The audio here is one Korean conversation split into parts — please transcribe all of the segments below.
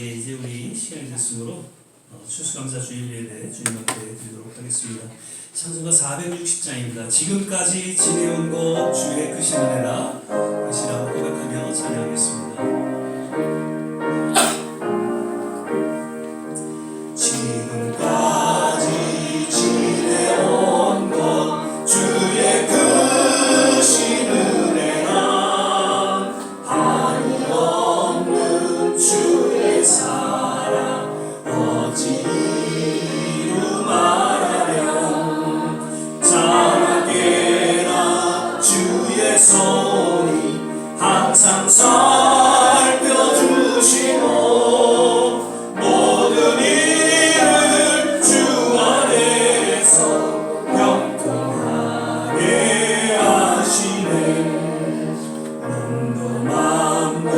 이제 우리 시간이 됐으므로 추수감사 주일 예배 주님 앞에 드리도록 하겠습니다. 찬송가 460장입니다. 지금까지 지내온 것 주의 크신 은혜라 크시라고 고백하며 찬양하겠습니다. 지금까지 지내온 것 주의 크신 은혜라 하루 없는 주의 사랑 어찌 이루 말하렴. 자나깨나 주의 손이 항상 살펴주시고 모든 일을 주 안에서 평통하게 하시네. 몸도 마음도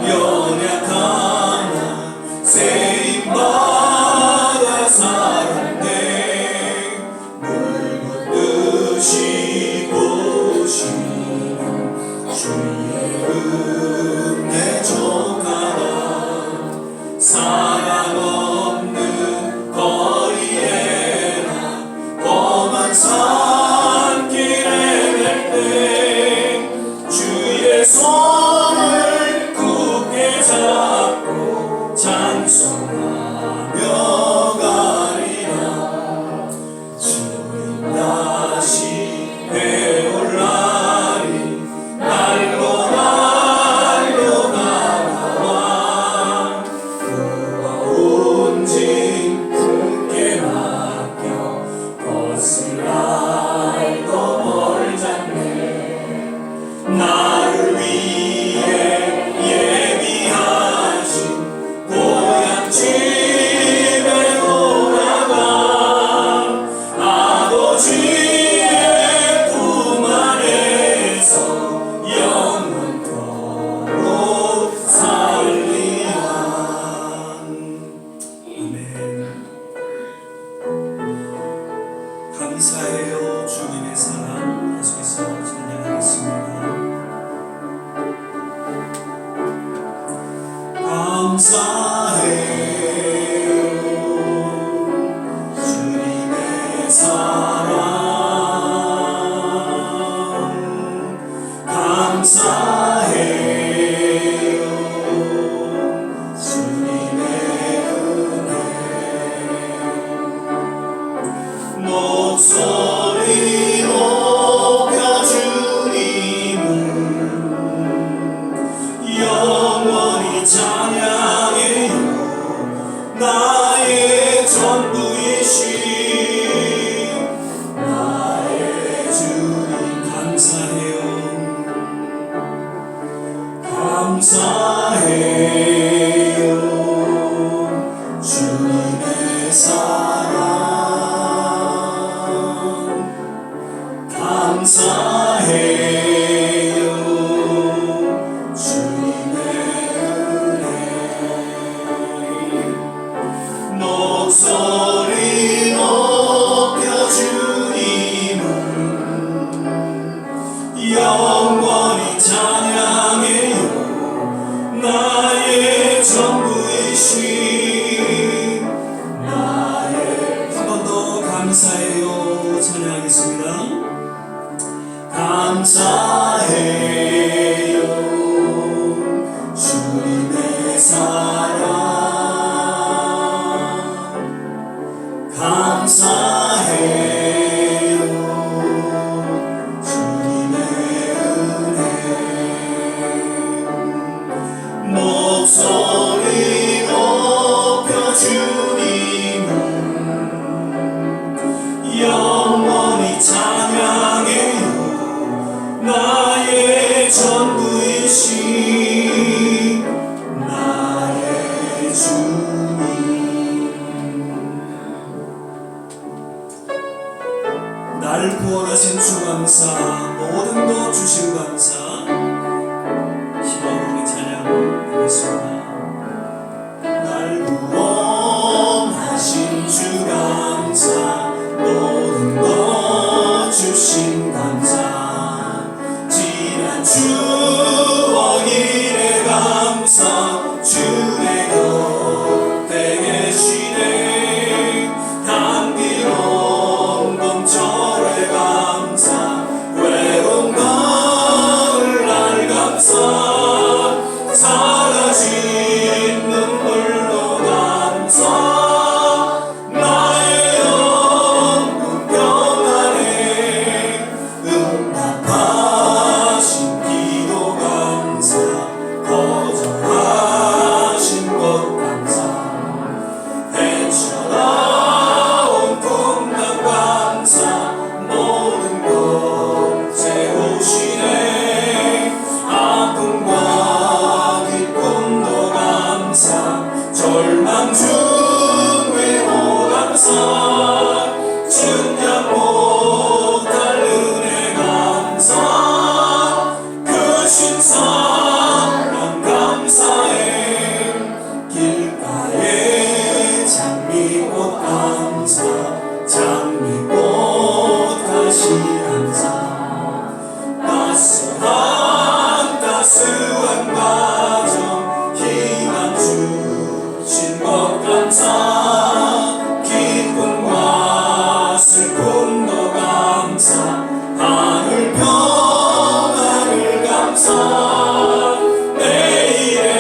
연약하나 세임받아 살았네. 물 붓듯이 보시며 주의 은혜 족하다. 사랑 없는 거리에나 험한 산길에 갈 때 주의 손을 굳게 잡고 찬송하며 가리라. 주님 다시 배울 날이 날로 날로 다가와. 그와 온진 굳게 맡겨 벗을 날도 멀잖네. 나를 위해 예비하신 고향 집에 돌아가 아버지의 품 안에서 영원토록 살리라. 아멘. 감사해요 주님의 사랑. 계속해서 찬양하겠습니다. 감사해요 주님의 사랑. 감사해요 주님의 은혜. 목소리 높여 주님을 영원히 찬양해요. 나의 전부이신 나의 주님. 감사해요. 감사해요 주님의 사랑. 감사해요 주님의 은혜. 목소리 높여 주님을 영원히 찬양해요. 나의 전부이신 나의. 한 번 더 감사해요 찬양하겠습니다. 감사해요 주님의 사랑. 감사해요 주님의 은혜. 목소리 높여 주님을 영원히 찬양해요. 나의 전부이신 나의 주님. 나를 구원하신 주 감사. 모든 것 주신 감사. 시간으로 찬양하겠습니다. 날 구원하신 주 감사. 모든 것 주신 감사. 지난 추억 일에 감사. 주의 것 감사 하늘 평안을 감사 내일의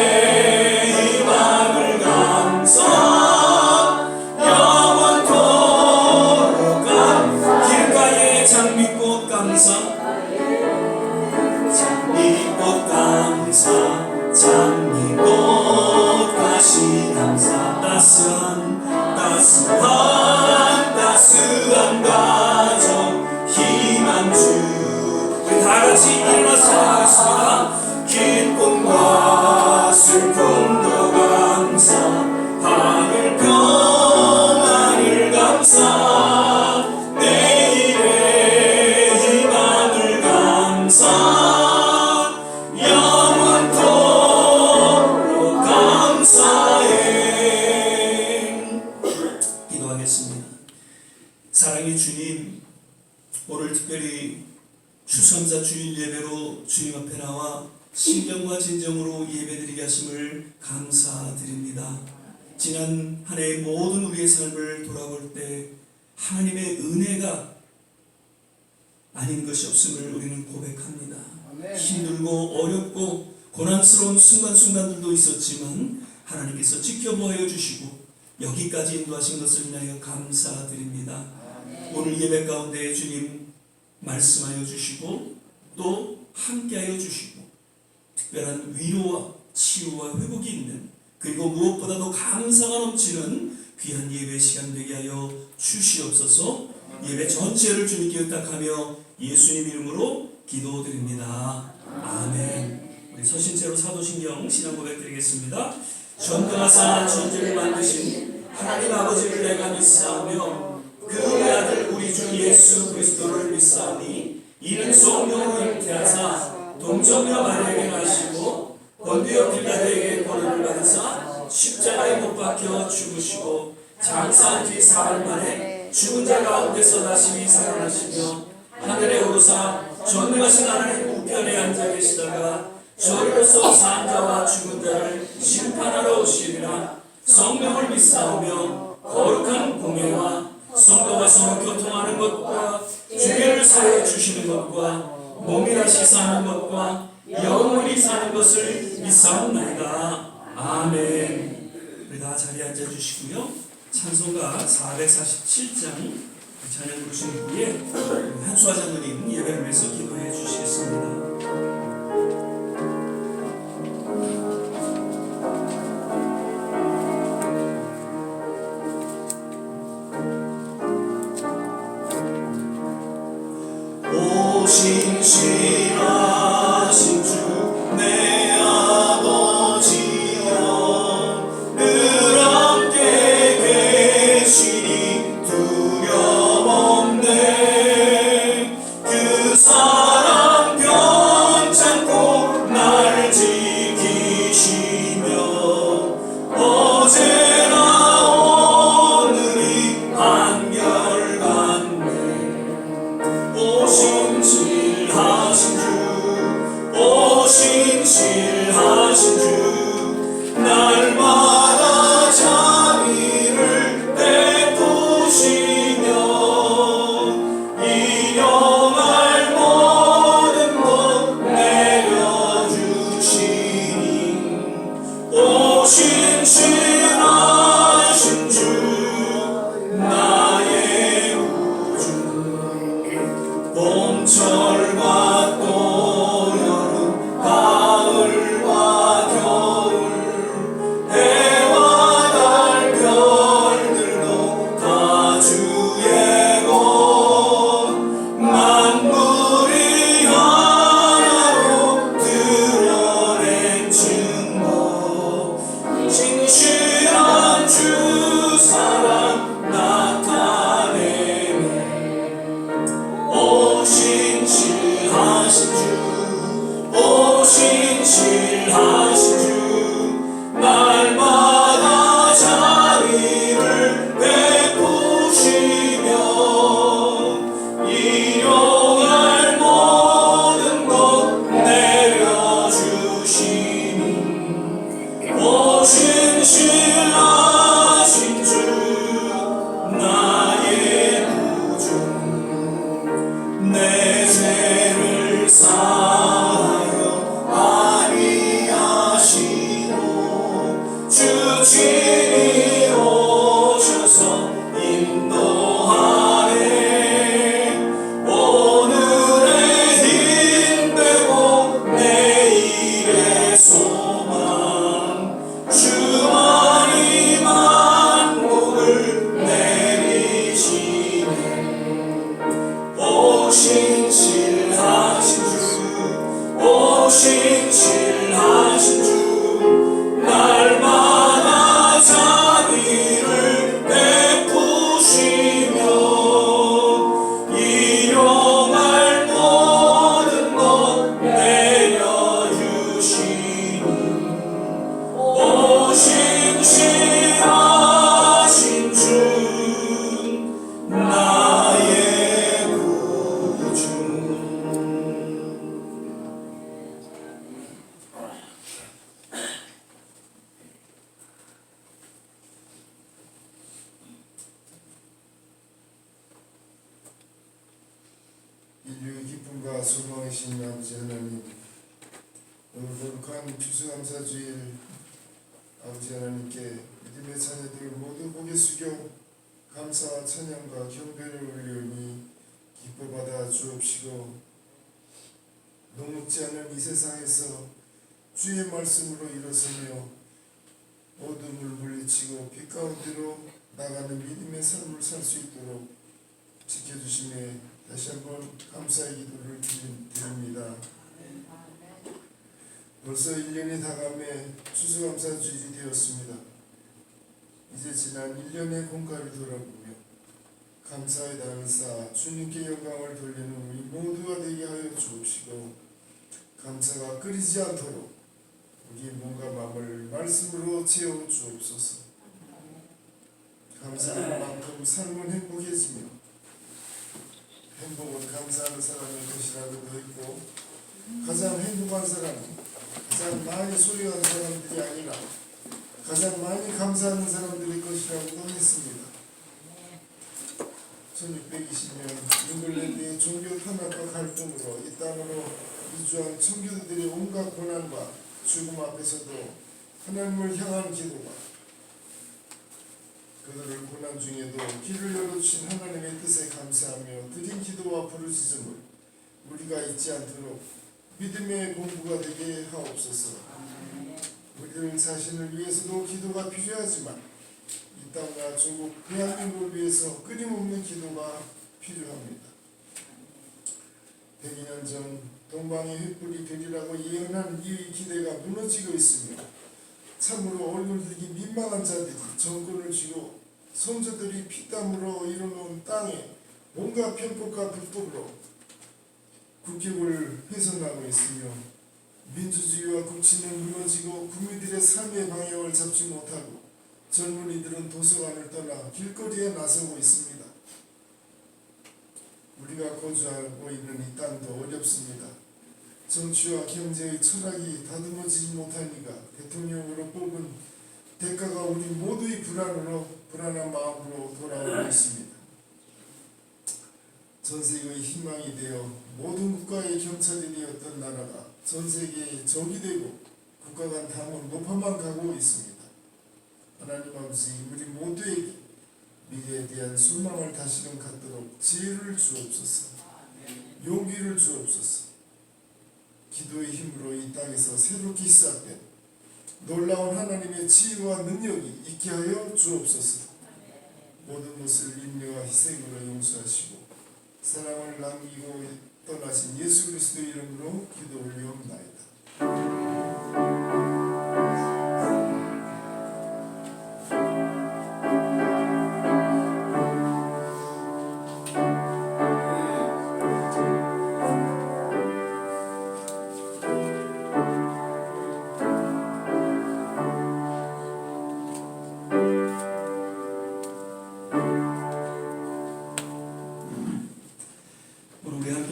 희망을 감사 영원토록 감사 길가의 장미꽃 감사 장미꽃 감사 장미꽃 가시 감사 따스한 가정 희망주 우리 다같이 일어나서 하겠습니다. 기쁨과 슬픔도 감사 하늘 평안을 감사 내일의 희망을 감사 영원토록 감사해. 기도하겠습니다. 사랑의 주님, 오늘 특별히 추수감사 주일 예배로 주님 앞에 나와 신령과 진정으로 예배드리게 하심을 감사드립니다. 지난 한 해의 모든 우리의 삶을 돌아볼 때 하나님의 은혜가 아닌 것이 없음을 우리는 고백합니다. 힘들고 어렵고 고난스러운 순간순간들도 있었지만 하나님께서 지켜보아 주시고 여기까지 인도하신 것을 인하여 감사드립니다. 오늘 예배 가운데 주님 말씀하여 주시고 또 함께하여 주시고 특별한 위로와 치유와 회복이 있는 그리고 무엇보다도 감사가 넘치는 귀한 예배 시간 되게 하여 주시옵소서. 예배 전체를 주님께 의탁하며 예수님 이름으로 기도드립니다. 아멘. 우리 서신체로 사도신경 신앙 고백 드리겠습니다. 전능하사 천지를 만드신 하나님 아버지를 내가 믿사오며 그의 아들 우리 주 예수 그리스도를 믿사오니 이는 성령으로 잉태하사 동정녀 마리아에게 나시고 본디오 빌라도에게 권한을 받으사 십자가에 못 박혀 죽으시고 장사한 뒤 사흘 만에 죽은 자 가운데서 다시 살아나시며 하늘에 오르사 전능하신 하나님 우편에 앉아 계시다가 저리로서 산 자와 죽은 자를 심판하러 오시리라. 성령을 믿사오며 거룩한 공예와 성도가 서로 교통하는 것과 주계를 사여 주시는 것과 몸이 다시 사는 것과 영원히 사는 것을 믿사옵나이다. 아멘. 우리 다 자리에 앉아주시고요. 찬송가 447장 찬양 부르신 후에 한수아 장로님 예배를 위해서 기도해 주시겠습니다. 신실하신 주 내 아버지여 늘 함께 계시니 두려움 없네. 그 사랑 변찮고 날 지키시며 어제나 오늘이 한결같네. 신실하신 주 날마다 자비를 베푸시며 일용할 모든 것 내려주시니 신실하신 주 나의 구주 봄철과 또 여름 가을과 겨울 해와 달 별들도 다 주의 것 만물이 하나로 드러낸 증거 신실한 주 사랑 나타내네. 오 신실하신 주 오 신실하신 주 날마다 자비를 베푸시며 일용할 모든 것 내려주시니 오 신실하신 주 나의 구주 내 죄를 사하여 아니하시고 주 친히 오셔서 인도하네. 오늘의 힘되고 내일의 소망 주만이 만국을 내리시네. 오신실하신 주, 오신실하신 주, 날마다 자비를 베푸시며 일용할 모든 것 내려주시니 오신실하신 주 나의 구주. 인류의 기쁨과 소망이신 아버지 하나님, 오늘 거룩한 추수감사주일 아버지 하나님께 믿음의 자녀들 모두 고개 숙여 감사 찬양과 경배를 올리오니 기뻐받아 주옵시고, 녹록지 않은 이 세상에서 주의 말씀으로 일어서며 어둠을 물리치고 빛 가운데로 나가는 믿음의 삶을 살 수 있도록 지켜주심에 다시 한번 감사의 기도를 드립니다. 벌써 1년이 다가매 추수감사주일이 되었습니다. 이제 지난 1년의 공과를 돌아보며 감사의 단을 쌓아 주님께 영광을 돌리는 우리 모두가 되게 하여 주옵시고, 감사가 끓이지 않도록 우리 몸과 마음을 말씀으로 채워 주옵소서. 감사하는 만큼 삶은 행복해지며 행복은 감사하는 사람의 것이라고 더 있고, 가장 행복한 사람은 가장 많이 소유한 사람들이 아니라 가장 많이 감사하는 사람들의 것이라고도 했습니다. 1620년 잉글랜드의 종교 탄압과 갈등으로 이 땅으로 이주한 청교도들의 온갖 고난과 죽음 앞에서도 하나님을 향한 기도가, 그들을 고난 중에도 길을 열어주신 하나님의 뜻에 감사하며 드린 기도와 부르짖음을 우리가 잊지 않도록 믿음의 공부가 되게 하옵소서. 우리들 자신을 위해서도 기도가 필요하지만 이 땅과 조국 대한민국을 위해서 끊임없는 기도가 필요합니다. 102년 전 동방의 횃불이 되리라고 예언한 이 기대가 무너지고 있으며, 참으로 얼굴 들기 민망한 자들이 정권을 쥐고 선조들이 피땀으로 이뤄놓은 땅에 온갖 편법과 불법으로 국격을 훼손하고 있으며, 민주주의와 국치는 무너지고 국민들의 삶의 방향을 잡지 못하고 젊은이들은 도서관을 떠나 길거리에 나서고 있습니다. 우리가 거주하고 있는 이 땅도 어렵습니다. 정치와 경제의 철학이 다듬어지지 못하니까 대통령으로 뽑은 대가가 우리 모두의 불안한 마음으로 돌아오고 있습니다. 전 세계의 희망이 되어 모든 국가의 경찰이 되었던 나라가 전 세계의 적이 되고 국가 간 당은 높아만 가고 있습니다. 하나님 아버지, 우리 모두에게 미래에 대한 소망을 다시금 갖도록 지혜를 주옵소서. 용기를 주옵소서. 기도의 힘으로 이 땅에서 새롭게 시작된 놀라운 하나님의 지혜와 능력이 있게 하여 주옵소서. 모든 것을 인내와 희생으로 용서하시고 사랑을 남기고 떠나신 예수 그리스도 이름으로 기도 올리옵나이다.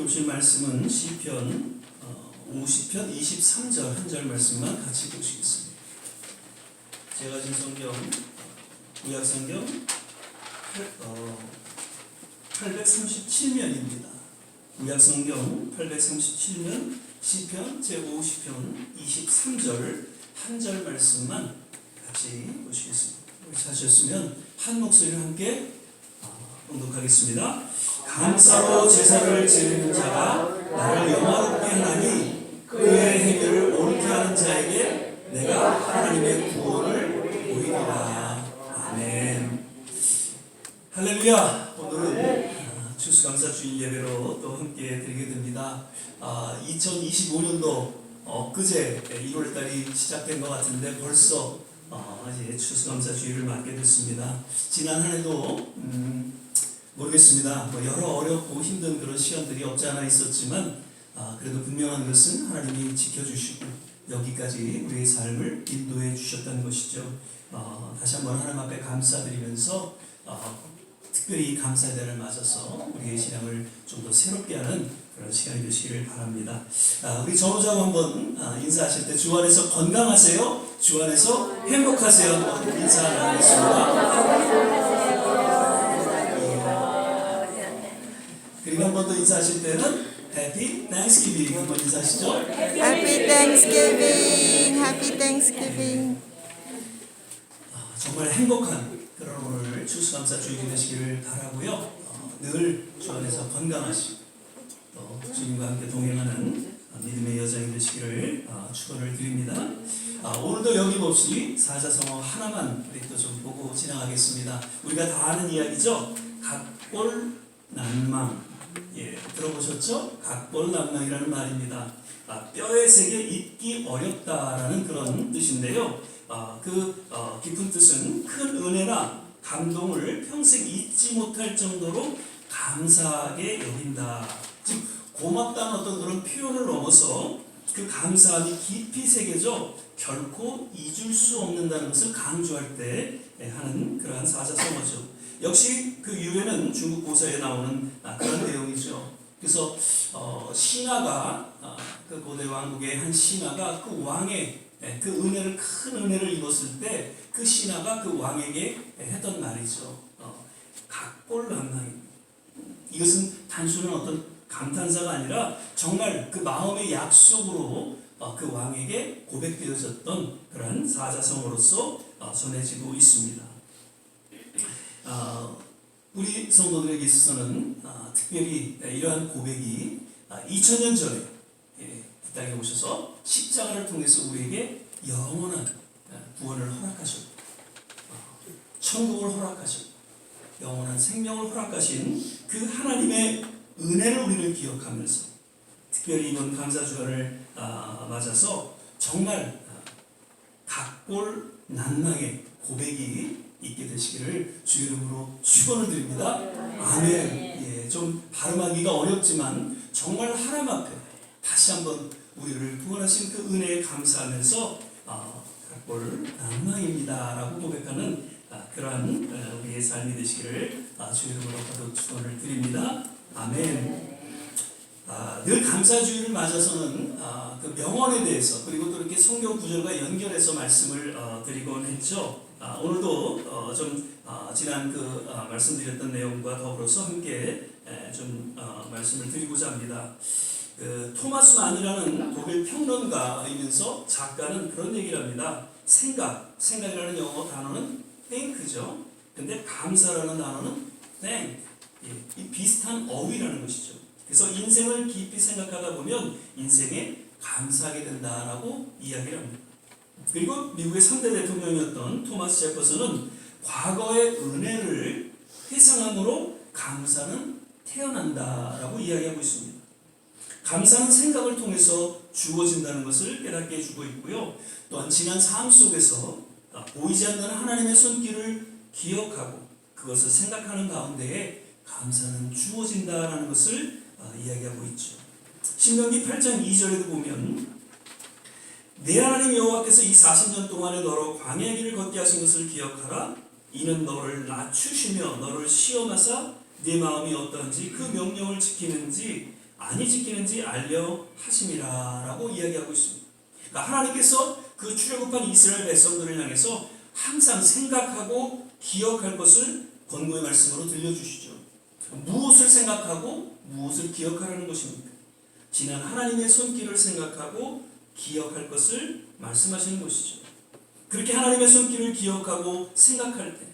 주신 말씀은 시편 50편 23절 한 절 말씀만 같이 보시겠습니다. 제가 가진 성경 구약성경 837면입니다. 구약성경 837면 시편 제50편 23절 한 절 말씀만 같이 보시겠습니다. 우리 찾으셨으면 한 목소리를 함께 봉독하겠습니다. 감사로 제사를 지르는 자가 나를 영화롭게 하나니 그의 행위를 옳게 하는 자에게 내가 하나님의 구원을 보이리라. 아멘. 할렐루야. 오늘은 추수감사 주일 예배로 또 함께 드리게 됩니다. 2025년도 엊그제 1월달이 시작된 것 같은데 벌써 이제 추수감사 주일을 맞게 됐습니다. 지난 한 해도 모르겠습니다. 여러 어렵고 힘든 그런 시간들이 없지 않아 있었지만 그래도 분명한 것은 하나님이 지켜주시고 여기까지 우리의 삶을 인도해 주셨다는 것이죠. 다시 한번 하나님 앞에 감사드리면서 특별히 감사의 날을 맞아서 우리의 신앙을 좀 더 새롭게 하는 그런 시간이 되시기를 바랍니다. 우리 전우자고 한번 인사하실 때 주 안에서 건강하세요, 주 안에서 행복하세요 한번 인사 나누겠습니다. 그리고 한 번 더 인사하실 때는 Happy Thanksgiving 한번 인사하시죠. Happy Thanksgiving, Happy Thanksgiving. 정말 행복한 그런 오늘 추수감사 주일이 되시기를 바라고요. 늘 주 안에서 건강하시고 또 주님과 함께 동행하는 믿음의 여정이 되시기를 축원을 드립니다. 오늘도 여김없이 사자성어 하나만 우리 또 좀 보고 지나가겠습니다. 우리가 다 아는 이야기죠. 각골난망. 들어보셨죠? 각골난망이라는 말입니다. 뼈에 새겨 잊기 어렵다라는 그런 뜻인데요. 깊은 뜻은 큰 은혜나 감동을 평생 잊지 못할 정도로 감사하게 여긴다. 즉 고맙다는 어떤 그런 표현을 넘어서 그 감사함이 깊이 새겨져 결코 잊을 수 없는다는 것을 강조할 때 하는 그러한 사자성어죠. 역시 그 유래는 중국 고서에 나오는 그런 내용이죠. 그래서 신하가 그 고대 왕국의 한 신하가 그 왕의 그 은혜를 큰 은혜를 입었을 때 그 신하가 그 왕에게 했던 말이죠. 각골난망입니다. 이것은 단순한 어떤 감탄사가 아니라 정말 그 마음의 약속으로 그 왕에게 고백되어졌던 그런 사자성어로서 전해지고 있습니다. 우리 성도들에게 있어서는 특별히 이러한 고백이 2000년 전에 이 땅에 오셔서 십자가를 통해서 우리에게 영원한 구원을 허락하셨고 천국을 허락하셨고 영원한 생명을 허락하신 그 하나님의 은혜를 우리는 기억하면서 특별히 이번 감사주간을 맞아서 정말 각골난망의 고백이 있게 되시기를 주 이름으로 축원을 드립니다. 아멘. 좀 발음하기가 어렵지만 정말 하나님 앞에 다시 한번 우리를 구원하신 그 은혜에 감사하면서 각골난망입니다라고 고백하는 그러한 우리의 삶이 되시기를 주 이름으로 거듭 축원을 드립니다. 아멘. 늘 감사주일을 맞아서는 그 명언에 대해서 그리고 또 이렇게 성경 구절과 연결해서 말씀을 드리곤 했죠. 오늘도 지난 말씀드렸던 내용과 더불어서 함께 좀 말씀을 드리고자 합니다. 토마스 만이라는 독일 평론가이면서 작가는 그런 얘기를 합니다. 생각이라는 영어 단어는 think죠. 근데 감사라는 단어는 thank. 이 비슷한 어휘라는 것이죠. 그래서 인생을 깊이 생각하다 보면 인생에 감사하게 된다라고 이야기를 합니다. 그리고 미국의 3대 대통령이었던 토마스 제퍼슨은 과거의 은혜를 회상함으로 감사는 태어난다라고 이야기하고 있습니다. 감사는 생각을 통해서 주어진다는 것을 깨닫게 해주고 있고요. 또한 지난 삶 속에서 보이지 않는 하나님의 손길을 기억하고 그것을 생각하는 가운데에 감사는 주어진다라는 것을 이야기하고 있죠. 신명기 8장 2절에도 보면 내 하나님 여호와께서 이 40년 동안에 너로 광야의 길을 걷게 하신 것을 기억하라. 이는 너를 낮추시며 너를 시험하사 네 마음이 어떠한지 그 명령을 지키는지 아니 지키는지 알려 하심이라 라고 이야기하고 있습니다. 그러니까 하나님께서 그 출애굽한 이스라엘 백성들을 향해서 항상 생각하고 기억할 것을 권고의 말씀으로 들려주시죠. 무엇을 생각하고 무엇을 기억하라는 것입니까? 지난 하나님의 손길을 생각하고 기억할 것을 말씀하시는 것이죠. 그렇게 하나님의 손길을 기억하고 생각할 때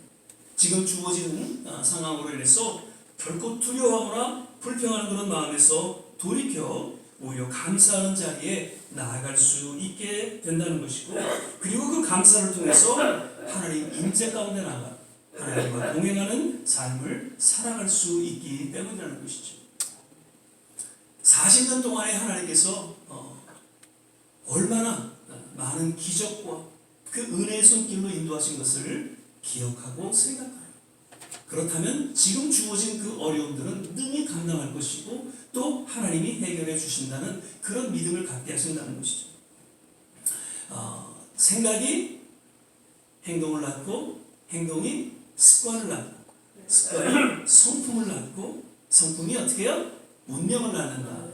지금 주어진 상황으로 인해서 결코 두려워하거나 불평하는 그런 마음에서 돌이켜 오히려 감사하는 자리에 나아갈 수 있게 된다는 것이고, 그리고 그 감사를 통해서 하나님 임재 가운데 나가 하나님과 동행하는 삶을 살아갈 수 있기 때문이라는 것이죠. 40년 동안에 하나님께서 얼마나 많은 기적과 그 은혜의 손길로 인도하신 것을 기억하고 생각하라. 그렇다면 지금 주어진 그 어려움들은 능히 감당할 것이고 또 하나님이 해결해 주신다는 그런 믿음을 갖게 하신다는 것이죠. 생각이 행동을 낳고 행동이 습관을 낳고 습관이 성품을 낳고 성품이 어떻게 해요? 운명을 낳는다.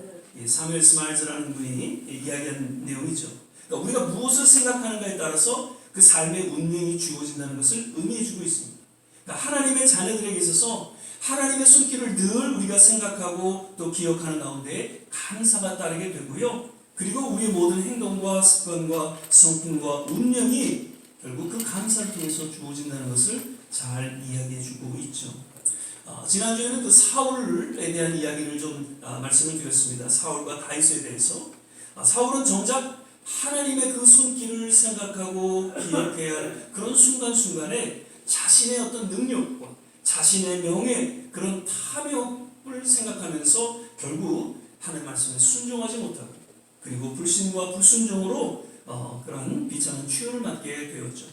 사무엘 스마일즈라는 분이 이야기한 내용이죠. 그러니까 우리가 무엇을 생각하는가에 따라서 그 삶의 운명이 주어진다는 것을 의미해주고 있습니다. 그러니까 하나님의 자녀들에게 있어서 하나님의 손길을 늘 우리가 생각하고 또 기억하는 가운데 감사가 따르게 되고요. 그리고 우리의 모든 행동과 습관과 성품과 운명이 결국 그 감사를 통해서 주어진다는 것을 잘 이야기해주고 있죠. 지난주에는 그 사울에 대한 이야기를 좀 말씀을 드렸습니다. 사울과 다윗에 대해서. 사울은 정작 하나님의 그 손길을 생각하고 기억해야 할 그런 순간순간에 자신의 어떤 능력과 자신의 명예, 그런 탐욕을 생각하면서 결국 하나님 말씀에 순종하지 못하고 그리고 불신과 불순종으로 그러한 비참한 추월을 맞게 되었죠.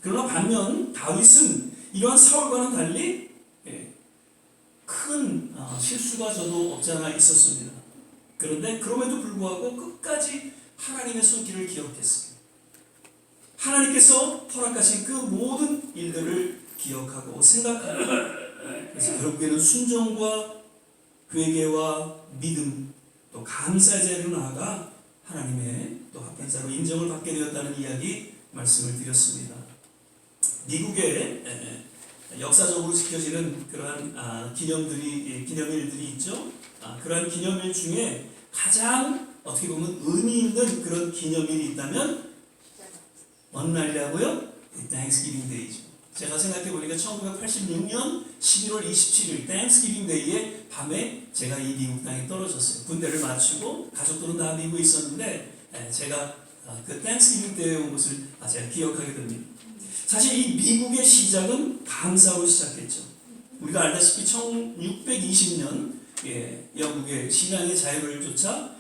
그러나 반면 다윗은 이러한 사울과는 달리 큰 실수가 저도 없지 않아 있었습니다. 그런데 그럼에도 불구하고 끝까지 하나님의 손길을 기억했습니다. 하나님께서 허락하신 그 모든 일들을 기억하고 생각하고, 그래서 결국에는 순종과 회개와 믿음 또 감사의 자리로 나아가 하나님의 또 합한 자로 인정을 받게 되었다는 이야기 말씀을 드렸습니다. 미국의 역사적으로 지켜지는 그러한 기념일들이 있죠. 그러한 기념일 중에 가장 어떻게 보면 의미 있는 그런 기념일이 있다면 어느 날이라고요? Thanksgiving Day죠. 제가 생각해 보니까 1986년 11월 27일 Thanksgiving Day에 밤에 제가 이 미국 땅에 떨어졌어요. 군대를 마치고 가족들은 다 미국에 있었는데 제가 그 Thanksgiving Day에 온 것을 제가 기억하게 됩니다. 사실 이 미국의 시작은 감사로 시작했죠. 우리가 알다시피 1620년 영국의 신앙의 자유를 쫓아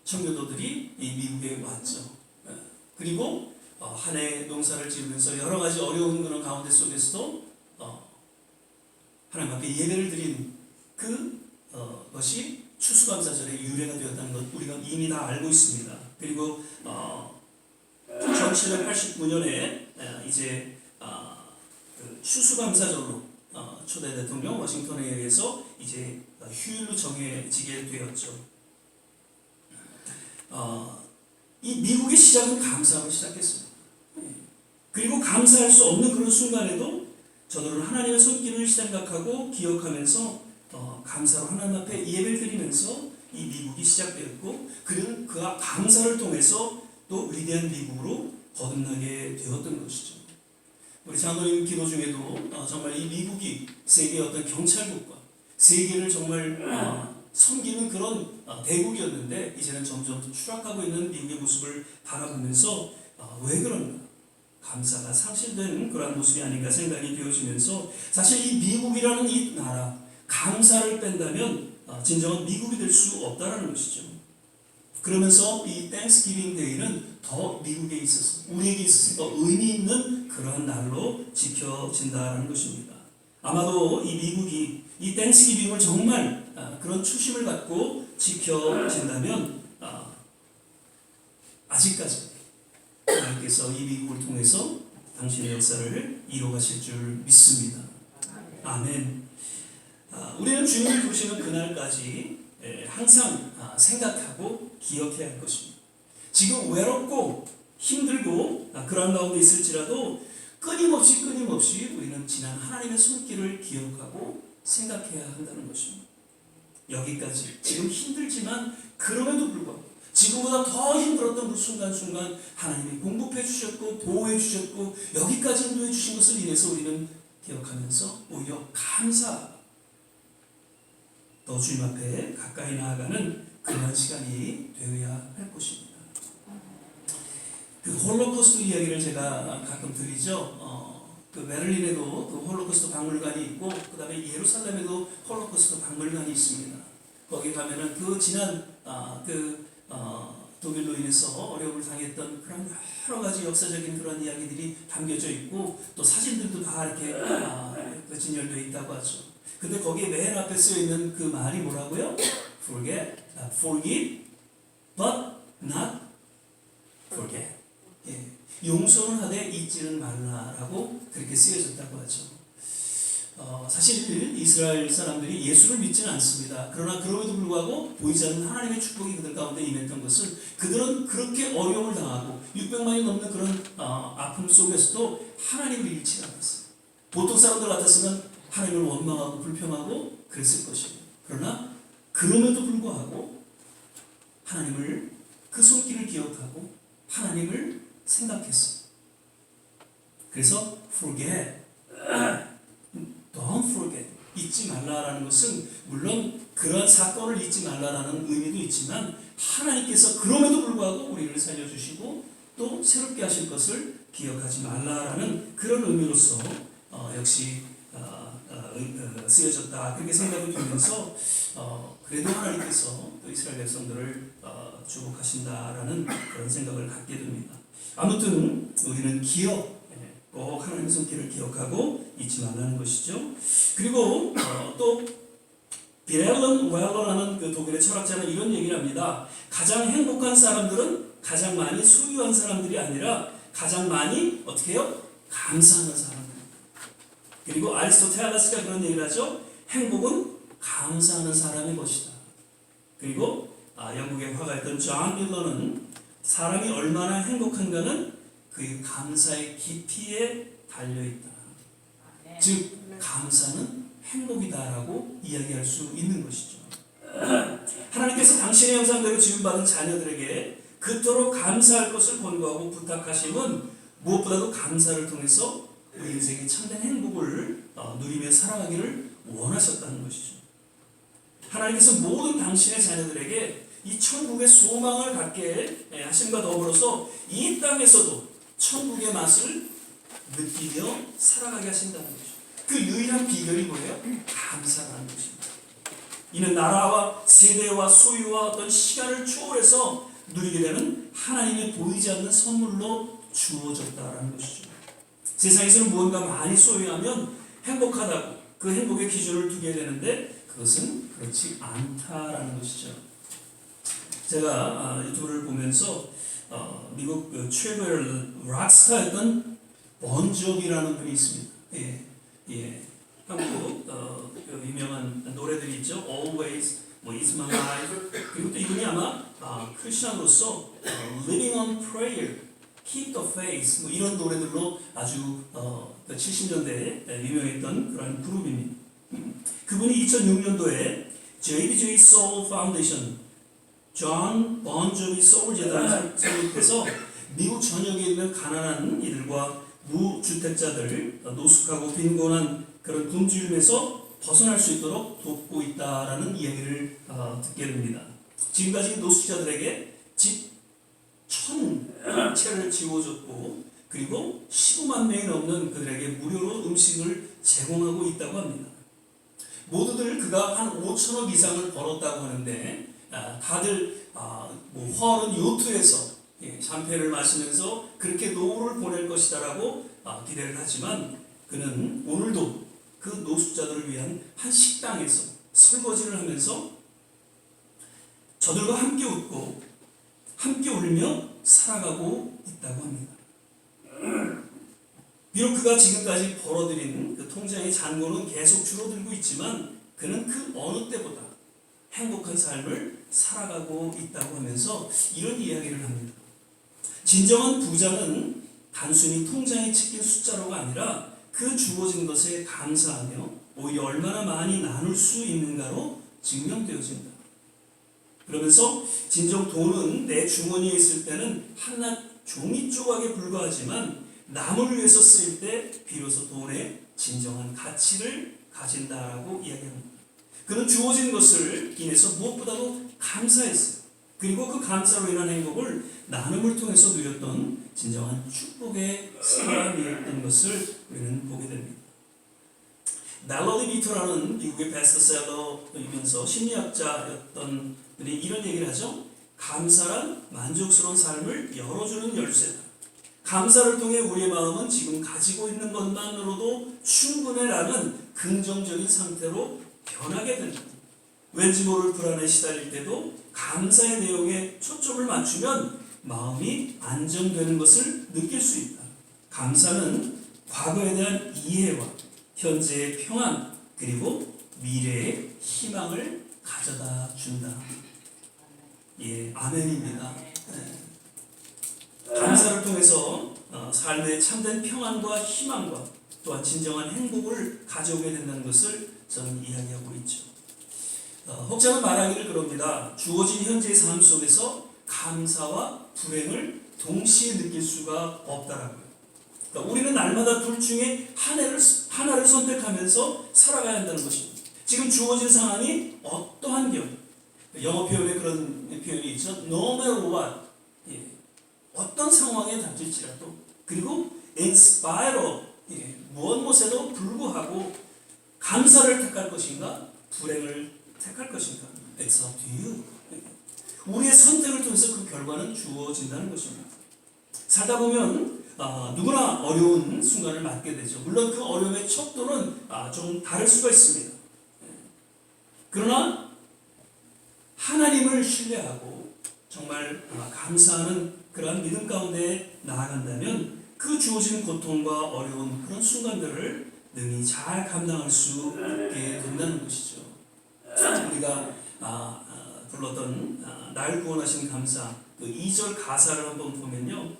청교도들이 이 미국에 왔죠. 그리고 한 해 농사를 지으면서 여러 가지 어려운 그런 가운데 속에서도 하나님 앞에 예배를 드린 그것이 추수감사절의 유래가 되었다는 것 우리가 이미 다 알고 있습니다. 그리고 1789년에 이제 그 추수감사절로 초대 대통령 워싱턴에 의해서 이제 휴일로 정해지게 되었죠. 이 미국의 시작은 감사하고 시작했습니다. 그리고 감사할 수 없는 그런 순간에도 저들은 하나님의 손길을 생각하고 기억하면서 감사로 하나님 앞에 예배를 드리면서 이 미국이 시작되었고 그는 그 감사를 통해서 또 위대한 미국으로 거듭나게 되었던 것이죠. 우리 장로님 기도 중에도 정말 이 미국이 세계의 어떤 경찰국과 세계를 정말 섬기는 그런 대국이었는데 이제는 점점 추락하고 있는 미국의 모습을 바라보면서 왜 그런가? 감사가 상실되는 그런 모습이 아닌가 생각이 되어지면서 사실 이 미국이라는 이 나라 감사를 뺀다면 진정한 미국이 될 수 없다라는 것이죠. 그러면서 이 땡스기빙 데이는 더 미국에 있어서 우리에게 있어서 더 의미 있는 그런 날로 지켜진다는 것입니다. 아마도 이 미국이 이 땡스기빙을 정말 그런 초심을 갖고 지켜진다면 아직까지 하나님께서 이 미국을 통해서 당신의 역사를 이루어가실 줄 믿습니다. 아멘. 우리는 주님을 부르시는 그날까지 항상 생각하고 기억해야 할 것입니다. 지금 외롭고 힘들고 그런 가운데 있을지라도 끊임없이 우리는 지난 하나님의 손길을 기억하고 생각해야 한다는 것입니다. 여기까지 지금 힘들지만 그럼에도 불구하고 지금보다 더 힘들었던 그 순간순간 하나님이 공급해 주셨고 보호해 주셨고 여기까지 인도해 주신 것을 인해서 우리는 기억하면서 오히려 감사, 또 주님 앞에 가까이 나아가는 그런 시간이 되어야 할 것입니다. 그 홀로코스트 이야기를 제가 가끔 드리죠. 그 베를린에도 그 홀로코스트 박물관이 있고 그 다음에 예루살렘에도 홀로코스트 박물관이 있습니다. 거기 가면은 그 지난 독일로 인해서 어려움을 당했던 그런 여러 가지 역사적인 그런 이야기들이 담겨져 있고 또 사진들도 다 이렇게 진열되어 있다고 하죠. 근데 거기에 맨 앞에 쓰여 있는 그 말이 뭐라고요? Forgive, but not forget. 예. 용서는 하되 잊지는 말라라고 그렇게 쓰여졌다고 하죠. 사실 이스라엘 사람들이 예수를 믿지는 않습니다. 그러나 그럼에도 불구하고 보이지 않는 하나님의 축복이 그들 가운데 임했던 것은 그들은 그렇게 어려움을 당하고 600만이 넘는 그런 아픔 속에서도 하나님을 잃지 않았어요. 보통 사람들 같았으면 하나님을 원망하고 불평하고 그랬을 것이에요. 그러나 그럼에도 불구하고 하나님을 그 손길을 기억하고 하나님을 생각했어요. 그래서 forget, don't forget, 잊지 말라라는 것은 물론 그런 사건을 잊지 말라라는 의미도 있지만 하나님께서 그럼에도 불구하고 우리를 살려주시고 또 새롭게 하실 것을 기억하지 말라라는 그런 의미로서 역시 쓰여졌다 그렇게 생각이 들면서 그래도 하나님께서 또 이스라엘 백성들을 축복하신다라는 그런 생각을 갖게 됩니다. 아무튼 우리는 꼭 하나님의 손길을 기억하고 잊지 말라는 것이죠. 그리고 또 비렐런 웰러라는 그 독일의 철학자는 이런 얘기를 합니다. 가장 행복한 사람들은 가장 많이 소유한 사람들이 아니라 가장 많이 어떻게 해요? 감사하는 사람들. 그리고 아리스토텔레스가 그런 얘기를 하죠. 행복은 감사하는 사람의 것이다. 그리고 영국의 화가였던 존 밀러는 사람이 얼마나 행복한가는 그 감사의 깊이에 달려있다. 즉 감사는 행복이다라고 이야기할 수 있는 것이죠. 하나님께서 당신의 형상대로 지음받은 자녀들에게 그토록 감사할 것을 권고하고 부탁하심은 무엇보다도 감사를 통해서 우리 인생의 참된 행복을 누리며 살아가기를 원하셨다는 것이죠. 하나님께서 모든 당신의 자녀들에게 이 천국의 소망을 갖게 하심과 더불어서 이 땅에서도 천국의 맛을 느끼며 살아가게 하신다는 거죠. 그 유일한 비결이 뭐예요? 감사라는 것입니다. 이는 나라와 세대와 소유와 어떤 시간을 초월해서 누리게 되는 하나님의 보이지 않는 선물로 주어졌다라는 것이죠. 세상에서는 무언가 많이 소유하면 행복하다고 그 행복의 기준을 두게 되는데 그것은 그렇지 않다라는 것이죠. 제가 유튜브를 보면서 미국 최고의 락스타였던 번조비라는 분이 있습니다. 한국 유명한 노래들이 있죠. Always, It's My Life. 그리고 또 이분이 아마 크리스천으로서 Living on Prayer, Keep the Faith 이런 노래들로 아주 70년대에 유명했던 그런 그룹입니다. 그분이 2006년도에 JBJ Soul Foundation, 존 번조비 소울 재단을 설립해서 미국 전역에 있는 가난한 이들과 무주택자들, 노숙하고 빈곤한 그런 굶주림에서 벗어날 수 있도록 돕고 있다라는 이야기를 듣게 됩니다. 지금까지 노숙자들에게 집 1,000채를 지어줬고 그리고 15만 명이 넘는 그들에게 무료로 음식을 제공하고 있다고 합니다. 모두들 그가 한 5천억 이상을 벌었다고 하는데 다들 허른 요트에서 샴페인을 마시면서 그렇게 노후를 보낼 것이다라고 기대를 하지만 그는 오늘도 그 노숙자들을 위한 한 식당에서 설거지를 하면서 저들과 함께 웃고 함께 울며 살아가고 있다고 합니다. 비록 그가 지금까지 벌어들인 그 통장의 잔고는 계속 줄어들고 있지만 그는 그 어느 때보다 행복한 삶을 살아가고 있다고 하면서 이런 이야기를 합니다. 진정한 부자는 단순히 통장에 찍힌 숫자로가 아니라 그 주어진 것에 감사하며 오히려 얼마나 많이 나눌 수 있는가로 증명되어진다. 그러면서 진정 돈은 내 주머니에 있을 때는 한낱 종이 조각에 불과하지만 남을 위해서 쓰일 때 비로소 돈의 진정한 가치를 가진다라고 이야기합니다. 그는 주어진 것을 인해서 무엇보다도 감사했어요. 그리고 그 감사로 인한 행복을 나눔을 통해서 누렸던 진정한 축복의 사람이었던 것을 우리는 보게 됩니다. 멜로디 비터라는 미국의 베스트셀러이면서 심리학자였던 분이 이런 얘기를 하죠. 감사란 만족스러운 삶을 열어주는 열쇠다. 감사를 통해 우리의 마음은 지금 가지고 있는 것만으로도 충분해라는 긍정적인 상태로 변하게 된다. 왠지 모를 불안에 시달릴 때도 감사의 내용에 초점을 맞추면 마음이 안정되는 것을 느낄 수 있다. 감사는 과거에 대한 이해와 현재의 평안 그리고 미래의 희망을 가져다 준다. 예, 아멘입니다. 네. 감사를 통해서 삶의 참된 평안과 희망과 또한 진정한 행복을 가져오게 된다는 것을 저는 이야기하고 있죠. 혹자는 말하기를 그럽니다. 주어진 현재의 삶 속에서 감사와 불행을 동시에 느낄 수가 없다라고요. 그러니까 우리는 날마다 둘 중에 하나를 선택하면서 살아가야 한다는 것입니다. 지금 주어진 상황이 어떠한 경우, 영어 표현에 그런 표현이 있죠. No matter what, 예. 어떤 상황에 닥칠지라도, 그리고 in spite of, 예. 무엇 못에도 불구하고 감사를 택할 것인가, 불행을 택할 것인가. It's up to you. 우리의 선택을 통해서 그 결과는 주어진다는 것입니다. 살다 보면 누구나 어려운 순간을 맞게 되죠. 물론 그 어려움의 척도는 좀 다를 수가 있습니다. 그러나 하나님을 신뢰하고 정말 감사하는 그러한 믿음 가운데 나아간다면 그 주어진 고통과 어려운 그런 순간들을 능히 잘 감당할 수 있게 된다는 것이죠. 우리가 불렀던 날 구원하신 감사 그 2절 가사를 한번 보면요.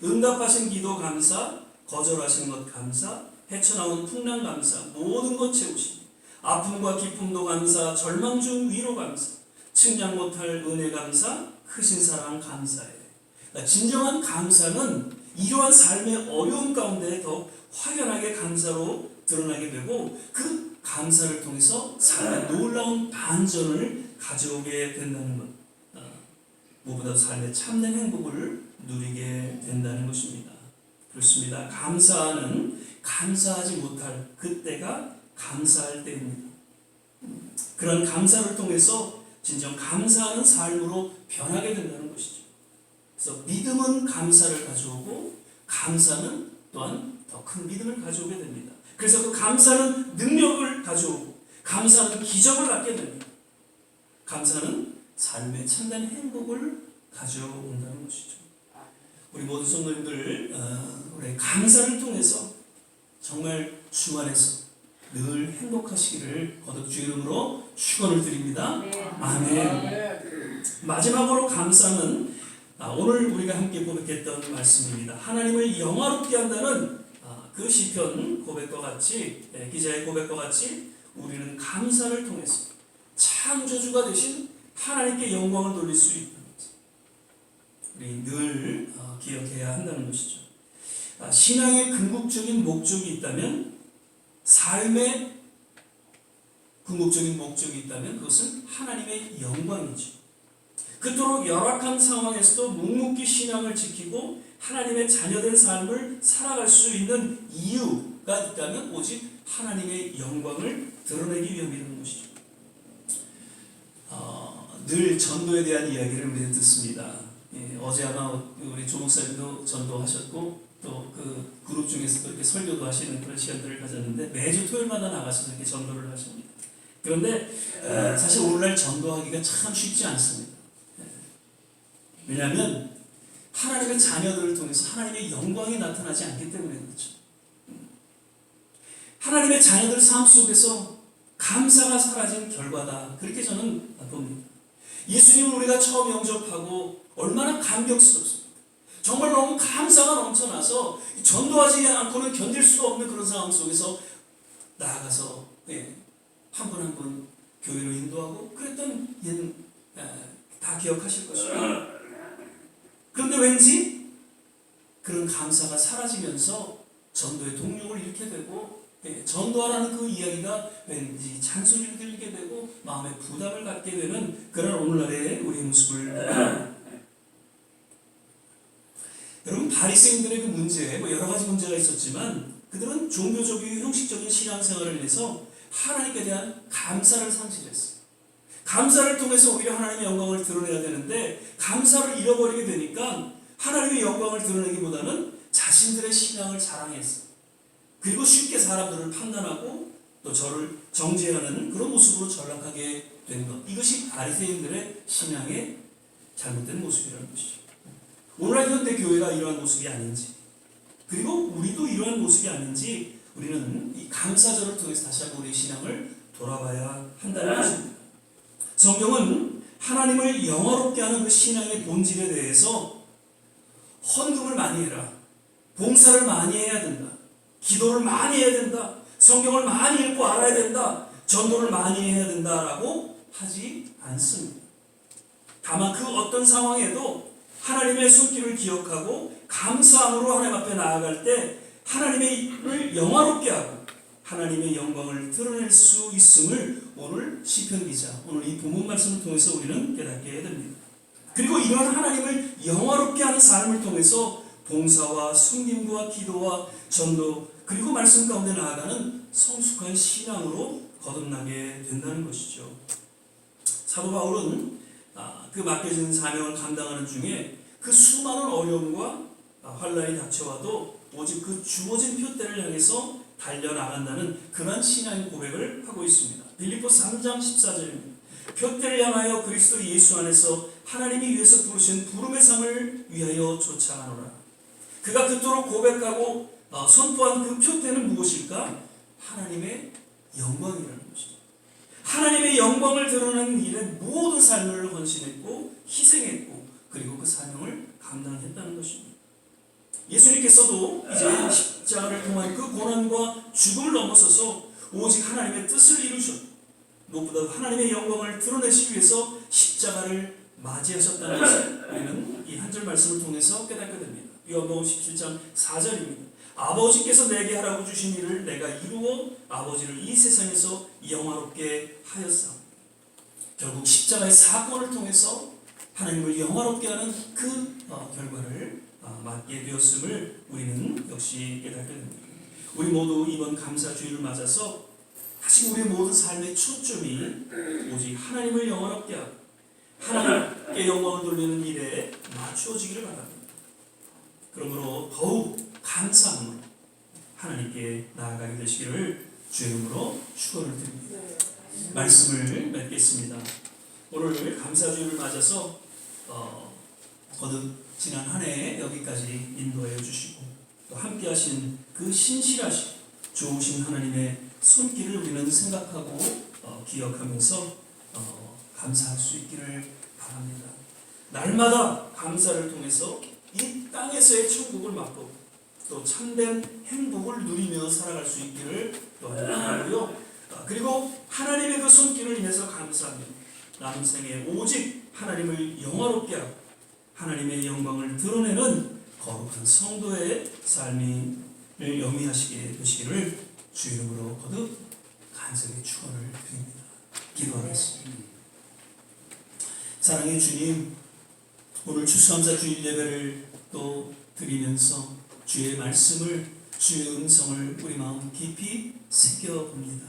응답하신 기도 감사, 거절하신 것 감사, 헤쳐나온 풍랑 감사, 모든 것 채우심, 아픔과 기쁨도 감사, 절망 중 위로 감사, 측량 못할 은혜 감사, 크신 사랑 감사해. 그러니까 진정한 감사는 이러한 삶의 어려움 가운데 더 확연하게 감사로 드러나게 되고 그 감사를 통해서 삶의 놀라운 반전을 가져오게 된다는 것. 무엇보다 삶의 참된 행복을 누리게 된다는 것입니다. 그렇습니다. 감사는 감사하지 못할 그때가 감사할 때입니다. 그런 감사를 통해서 진정 감사하는 삶으로 변하게 된다는 것이죠. 그래서 믿음은 감사를 가져오고 감사는 또한 더 큰 믿음을 가져오게 됩니다. 그래서 그 감사는 능력을 가져오고 감사는 기적을 낳게 됩니다. 감사는 삶의 참된 행복을 가져온다는 것이죠. 우리 모든 성도님들 우리 감사를 통해서 정말 주 안에서 늘 행복하시기를 거듭 주 이름으로 축원을 드립니다. 아멘. 마지막으로 감사는 오늘 우리가 함께 고백했던 말씀입니다. 하나님을 영화롭게 한다는 그 시편 고백과 같이 기자의 고백과 같이 우리는 감사를 통해서 창조주가 되신 하나님께 영광을 돌릴 수 있다는 것. 우리 늘 기억해야 한다는 것이죠. 신앙의 궁극적인 목적이 있다면 삶의 궁극적인 목적이 있다면 그것은 하나님의 영광이죠. 그토록 열악한 상황에서도 묵묵히 신앙을 지키고 하나님의 자녀된 삶을 살아갈 수 있는 이유가 있다면 오직 하나님의 영광을 드러내기 위함이라는 것이죠. 늘 전도에 대한 이야기를 우리는 듣습니다. 어제 아마 우리 조 목사님도 전도하셨고 또 그 그룹 중에서도 이렇게 설교도 하시는 그런 시간들을 가졌는데 매주 토요일마다 나가서 이렇게 전도를 하십니다. 그런데 사실 오늘날 전도하기가 참 쉽지 않습니다. 왜냐하면 하나님의 자녀들을 통해서 하나님의 영광이 나타나지 않기 때문에 그렇죠. 하나님의 자녀들 삶 속에서 감사가 사라진 결과다. 그렇게 저는 봅니다. 예수님을 우리가 처음 영접하고 얼마나 감격스럽습니다. 정말 너무 감사가 넘쳐나서 전도하지 않고는 견딜 수가 없는 그런 상황 속에서 나아가서 한 분 한 분 교회를 인도하고 그랬던 다 기억하실 것이고, 그런데 왠지 그런 감사가 사라지면서 전도의 동력을 잃게 되고, 전도하라는 그 이야기가 왠지 잔소리를 들리게 되고 마음에 부담을 갖게 되는 그런 오늘날의 우리의 모습을 여러분, 바리새인들의 그 문제, 여러 가지 문제가 있었지만 그들은 종교적이고 형식적인 신앙생활을 위해서 하나님께 대한 감사를 상실했어요. 감사를 통해서 오히려 하나님의 영광을 드러내야 되는데 감사를 잃어버리게 되니까 하나님의 영광을 드러내기보다는 자신들의 신앙을 자랑했어요. 그리고 쉽게 사람들을 판단하고 또 저를 정죄하는 그런 모습으로 전락하게 된 것. 이것이 바리새인들의 신앙의 잘못된 모습이라는 것이죠. 오늘날 현대 교회가 이러한 모습이 아닌지, 그리고 우리도 이러한 모습이 아닌지 우리는 이 감사절을 통해서 다시 한번 우리의 신앙을 돌아봐야 한다는 것입니다. 성경은 하나님을 영화롭게 하는 그 신앙의 본질에 대해서 헌금을 많이 해라, 봉사를 많이 해야 된다, 기도를 많이 해야 된다, 성경을 많이 읽고 알아야 된다, 전도를 많이 해야 된다라고 하지 않습니다. 다만 그 어떤 상황에도 하나님의 손길을 기억하고 감사함으로 하나님 앞에 나아갈 때 하나님의 영화롭게 하고 하나님의 영광을 드러낼 수 있음을 오늘 시편 기자, 오늘 이 본문 말씀을 통해서 우리는 깨닫게 됩니다. 그리고 이러한 하나님을 영화롭게 하는 삶을 통해서 봉사와 숨김과 기도와 전도, 그리고 말씀 가운데 나아가는 성숙한 신앙으로 거듭나게 된다는 것이죠. 사도 바울은 그 맡겨진 사명을 감당하는 중에 그 수많은 어려움과 환난이 닥쳐와도 오직 그 주어진 표대를 향해서 달려나간다는 그런 신앙의 고백을 하고 있습니다. 빌립보서 3장 14절입니다. 표대를 향하여 그리스도 예수 안에서 하나님이 위해서 부르신 부름의 상을 위하여 쫓아가노라. 그가 그토록 고백하고 선포한 그 표대는 무엇일까? 하나님의 영광이라는 것이죠. 하나님의 영광을 드러내는 일에 모든 삶을 헌신했고 희생했고 그리고 그 사명을 감당했다는 것입니다. 예수님께서도 이제 십자가를 통한 그 고난과 죽음을 넘어서서 오직 하나님의 뜻을 이루셨고 무엇보다 하나님의 영광을 드러내시기 위해서 십자가를 맞이하셨다는 것을 우리는 이 한 절 말씀을 통해서 깨닫게 됩니다. 요한복음 17장 4절입니다. 아버지께서 내게 하라고 주신 일을 내가 이루어 아버지를 이 세상에서 영화롭게 하였사옵니다. 결국 십자가의 사건을 통해서 하나님을 영화롭게 하는 그 결과를 맞게 되었음을 우리는 역시 깨닫게 됩니다. 우리 모두 이번 감사주일을 맞아서 다시 우리의 모든 삶의 초점이 오직 하나님을 영화롭게 하고 하나님께 영광을 돌리는 일에 맞추어지기를 바랍니다. 그러므로 더욱 감사함으로 하나님께 나아가게 되시기를 주의 이름으로 축원을 드립니다. 말씀을 맺겠습니다. 오늘 감사주일을 맞아서 거듭 지난 한 해 여기까지 인도해 주시고 또 함께 하신 그 신실하신 좋으신 하나님의 손길을 우리는 생각하고 기억하면서 감사할 수 있기를 바랍니다. 날마다 감사를 통해서 이 땅에서의 천국을 맛보고 또 참된 행복을 누리며 살아갈 수 있기를 또한 바라고요. 그리고 하나님의 그 손길을 인해서 감사하며 남은 생에 오직 하나님을 영화롭게 하고 하나님의 영광을 드러내는 거룩한 성도의 삶을 영위하시게 되시기를 주 이름으로 거듭 간절히 축원을 드립니다. 기도하겠습니다. 사랑의 주님, 오늘 추수감사 주일 예배를 또 드리면서 주의 말씀을, 주의 음성을 우리 마음 깊이 새겨봅니다.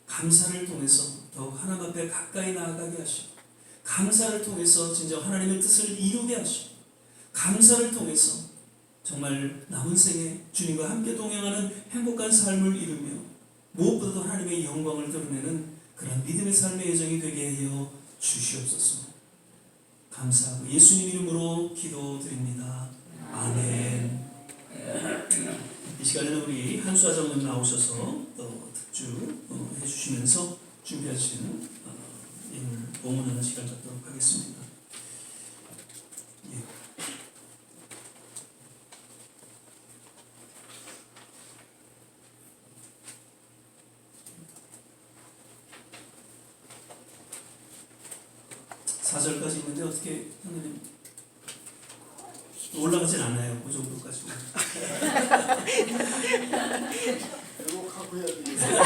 감사를 통해서 더욱 하나님 앞에 가까이 나아가게 하시고 감사를 통해서 진정 하나님의 뜻을 이루게 하시고 감사를 통해서 정말 남은 생에 주님과 함께 동행하는 행복한 삶을 이루며 무엇보다도 하나님의 영광을 드러내는 그런 믿음의 삶의 여정이 되게 하여 주시옵소서. 감사하고 예수님 이름으로 기도드립니다. 아멘. 이 시간에는 우리 한수아장님 나오셔서 특주 해주시면서 준비하신 오늘 봉헌하는 시간 갖도록 하겠습니다. 예. 4절까지 있는데 어떻게 하느님 올라가진 않아요. 그 정도까지. 그리고 갖고 해야 되겠어요.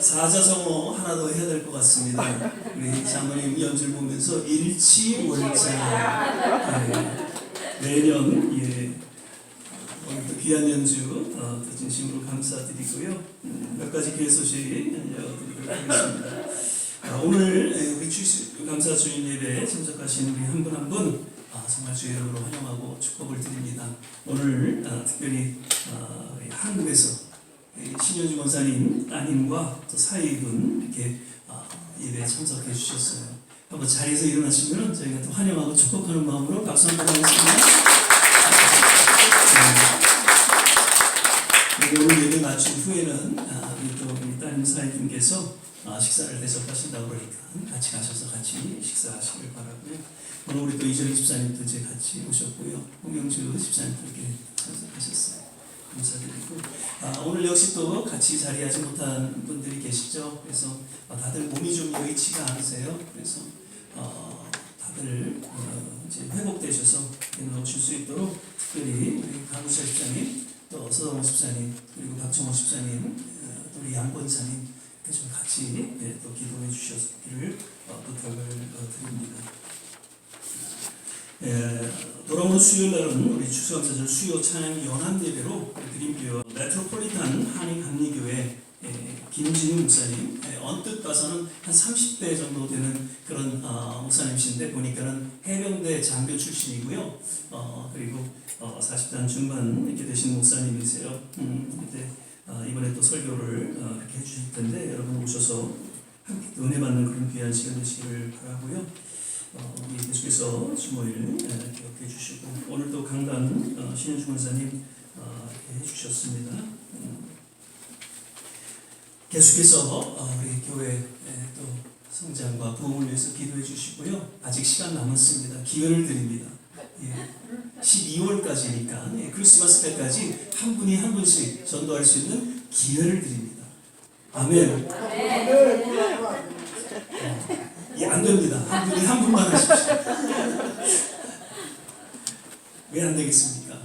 사자성어 하나 더 해야 될 것 같습니다. 우리 장로님 연주를 보면서 일치월장 내년 오늘도 귀한 연주 또 진심으로 감사드리고요. 몇 가지 교회 소식 알려드리도록 하겠습니다. 오늘 우리 감사 주일 예배에 참석하신 우리 한 분 한 분 정말 주의 이름으로 환영하고 축복을 드립니다. 오늘 특별히 한국에서 신현주 권사님 따님과 또 사위분 이렇게 예배에 참석해 주셨어요. 한번 자리에서 일어나시면 저희가 또 환영하고 축복하는 마음으로 박수 한번 하겠습니다. 오늘 예배 마친 후에는 우리 또 우리 따님 권사님께서 식사를 대접하신다고 그러니까 같이 가셔서 같이 식사하시길 바라고요. 오늘 우리 또 이정희 집사님도 이제 같이 오셨고요. 홍영주 집사님도 이렇게 참석하셨어요. 감사드리고 오늘 역시 또 같이 자리하지 못한 분들이 계시죠. 그래서 다들 몸이 좀 여의치가 않으세요. 그래서 다들 이제 회복되셔서 나오실 수 있도록 특별히 우리 강우철 집사님, 또 서동호 집사님, 그리고 박정호 집사님, 또 우리 양 권사님 이렇게 좀 같이 또 기도해 주셨기를 부탁을 드립니다. 돌아오는 수요일 날은 우리 추수감사절 수요 찬양 연합 예배로 드림교회 메트로폴리탄 한인감리교회 김진우 목사님, 언뜻 봐서는 한 30대 정도 되는 그런 목사님이신데 보니까는 해병대 장교 출신이고요. 그리고 40대 중반 이렇게 되신 목사님이세요. 근데 이번에 또 설교를 이렇게 해주실 텐데 여러분 오셔서 함께 은혜 받는 그런 귀한 시간 되시기를 바라고요. 우리 계속해서 주모일 기억해 주시고 오늘도 강단 신현주 권사님 이렇게 해주셨습니다. 계속해서 우리 교회 또 성장과 부흥을 위해서 기도해 주시고요. 아직 시간 남았습니다. 기회를 드립니다. 12월까지니까 크리스마스 때까지 한 분이 한 분씩 전도할 수 있는 기회를 드립니다. 아멘. 안 됩니다. 한 분이 한 분만 하십시오. 왜 안 되겠습니까?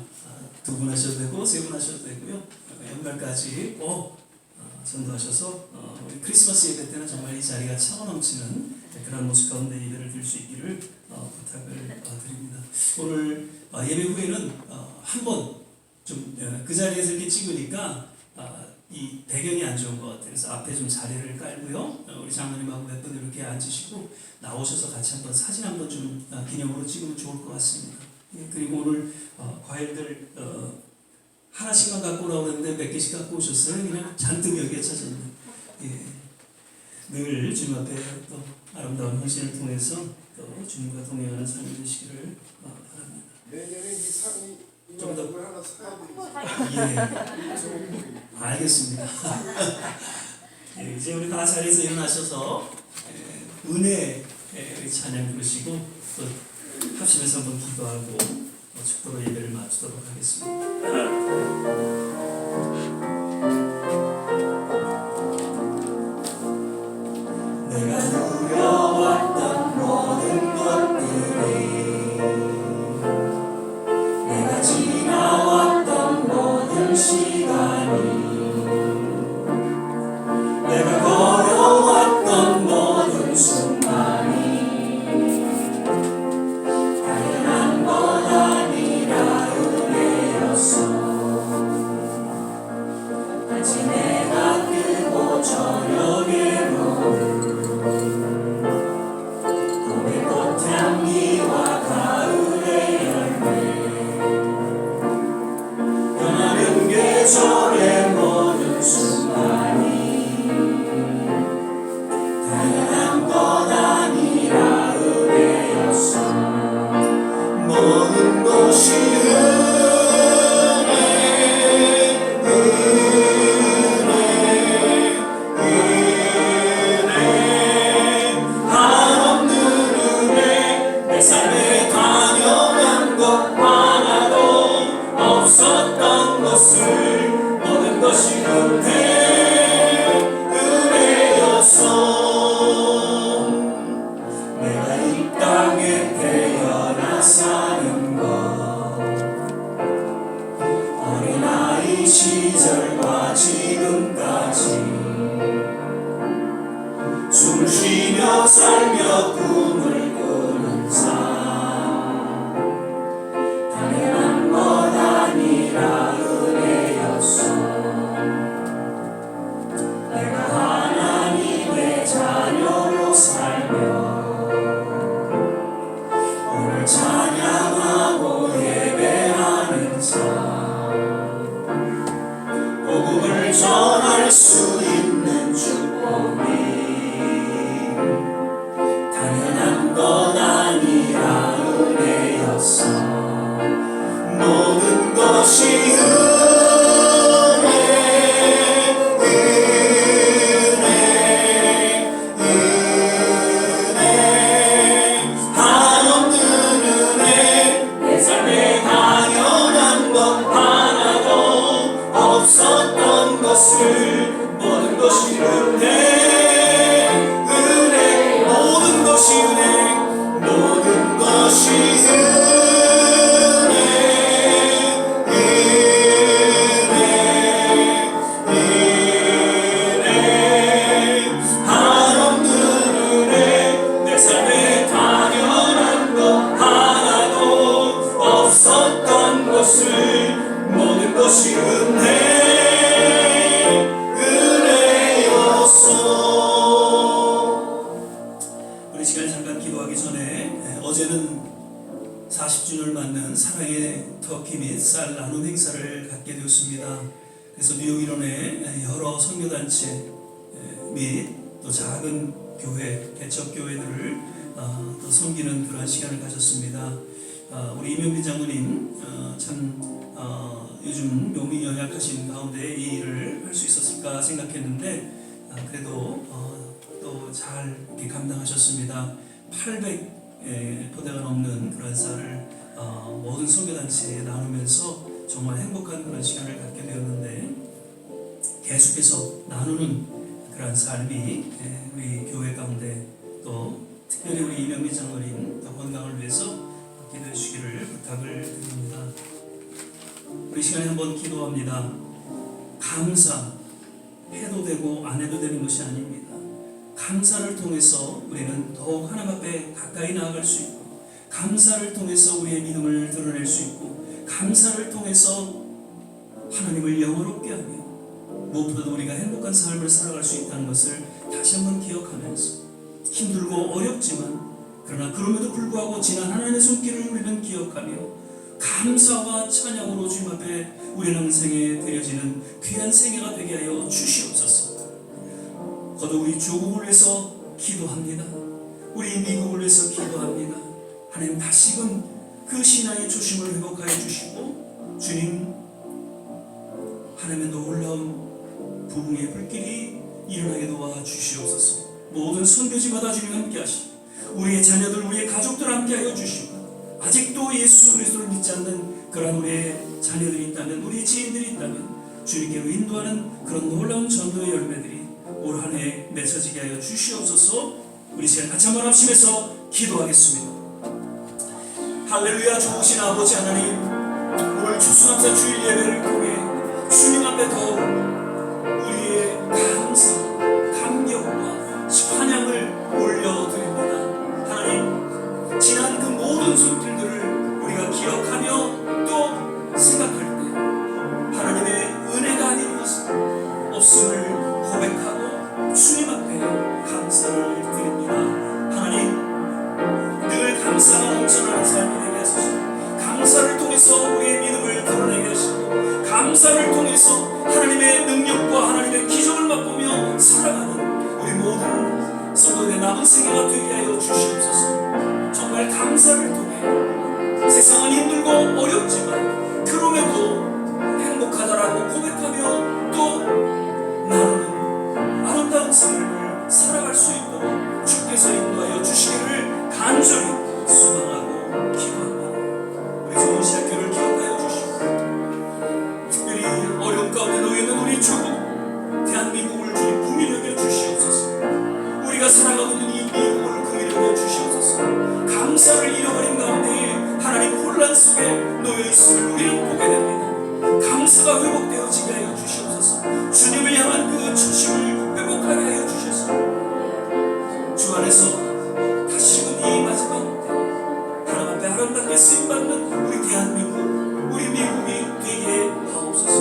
두 분 하셔도 되고 세 분 하셔도 되고요. 연말까지 꼭 전도하셔서 우리 크리스마스 예배 때는 정말 이 자리가 차고 넘치는 그런 모습 가운데 예배를 드릴 수 있기를 부탁을 드립니다. 오늘 예배 후에는 한번 좀 그 자리에서 이렇게 찍으니까 이 배경이 안 좋은 것 같아요. 그래서 앞에 좀 자리를 깔고요. 우리 장로님하고 몇 분 이렇게 앉으시고 나오셔서 같이 한번 사진 한번 좀 기념으로 찍으면 좋을 것 같습니다. 그리고 오늘 과일들 하나씩만 갖고 오라고 했는데 몇 개씩 갖고 오셨어요. 그냥 잔뜩 여기에 차졌네요. 늘 주님 앞에 또 아름다운 헌신을 통해서 또 주님과 동행하는 삶이 되시기를 바랍니다. 내년에 이 상이 좀 더 하나 사드리겠습니다. 알겠습니다. 이제 우리 다 자리에서 일어나셔서 은혜 찬양 부르시고 또 합심해서 한번 기도하고 축도로 예배를 마치도록 하겠습니다. 것이 한없는 은혜 내 삶에 당연한 것 하나도 없었던 것을 모든 것이 은혜였어. 우리 시간에 잠깐 기도하기 전에 어제는 40주년을 맞는 사랑의 터키 및 쌀 나눔 행사를 갖게 되었습니다. 그래서 뉴욕 일원의 여러 선교단체 및 또 작은 교회, 개척교회들을 또 섬기는 그런 시간을 가졌습니다. 우리 이명빈 장로님 참 요즘 몸이 연약하신 가운데 이 일을 할 수 있었을까 생각했는데 그래도 또 잘 이렇게 감당하셨습니다. 800포대가 넘는 그런 쌀을 모든 선교단체에 나누면서 정말 행복한 그런 시간을 갖게 되었는데 계속해서 나누는 그런 삶이 우리 교회 가운데 또 특별히 우리 이명민 장로님 또 건강을 위해서 기도해 주시기를 부탁을 드립니다. 우리 시간에 한번 기도합니다. 감사 해도 되고 안 해도 되는 것이 아닙니다. 감사를 통해서 우리는 더욱 하나님 앞에 가까이 나아갈 수 있고 감사를 통해서 우리의 믿음을 드러낼 수 있고 감사를 통해서 하나님을 영화롭게 하며 무엇보다도 우리가 행복한 삶을 살아갈 수 있다는 것을 다시 한번 기억하면서 힘들고 어렵지만 그러나 그럼에도 불구하고 지난 하나님의 손길을 우리는 기억하며 감사와 찬양으로 주님 앞에 우리 인생에 드려지는 귀한 생애가 되게 하여 주시옵소서. 거듭 우리 조국을 위해서 기도합니다. 우리 미국을 위해서 기도합니다. 하나님 다시금 그 신앙의 조심을 회복하여 주시고 주님 하나님의 놀라운 부흥의 불길이 일어나게 도와주시옵소서. 모든 선교지마다 주님 함께 하시고 우리의 자녀들 우리의 가족들 함께 하여 주시고 아직도 예수 그리스도를 믿지 않는 그런 우리의 자녀들이 있다면 우리의 지인들이 있다면 주님께로 인도하는 그런 놀라운 전도의 열매들이 올 한 해 맺혀지게 하여 주시옵소서. 우리 시간 같이 한번 합심해서 기도하겠습니다. 할렐루야. 좋으신 아버지 하나님, 오늘 추수감사 주일 예배를 통해 주님 앞에 더욱 우리의 감사, 감격과 찬양을 올려드립니다. 하나님, 지난 그 모든 손길들을 우리가 기억하며 또 생각할 때 하나님의 은혜가 아닌 것은 없음을 고백하고 주님 앞에 감사를 드립니다. 하나님, 늘 감사가 넘쳐나는 삶이 되게 하소서. 감사를 통해서 우리의 믿음을 드러내게 하시고 감사를 통해서 하나님의 능력과 하나님의 기적을 맛보며 살아가는 우리 모든 성도들의 남은 생애가 되게 하여 주시옵소서. 정말 감사를 통해 세상은 힘들고 어렵지만 그럼에도 행복하다라고 고백하며 또 나누는 아름다운 삶을 살아갈 수 있도록 주께서 인도하여 주시기를 간절히 소망하고 기도합니다. 우리 좋은 시학교를 기억하여 주시고 특별히 어려운 가운데 놓여있는 우리 조국 대한민국을 주님 긍휼히 여겨 주시옵소서. 우리가 살아가고 있는 이 미국을 긍휼히 여겨 주시옵소서. 감사를 잃어버린 가운데 하나님 혼란 속에 놓여있음을 우리는 보게 됩니다. 감사가 회복되어지게 하여 주시옵소서. 주님을 향한 그 초심을 회복하게 하여 주셔서 주 안에서 다시금 이 마지막 때 하나님 앞에 아름답게 쓰임받는 우리 대한민국, 우리 미국이 되게 하옵소서.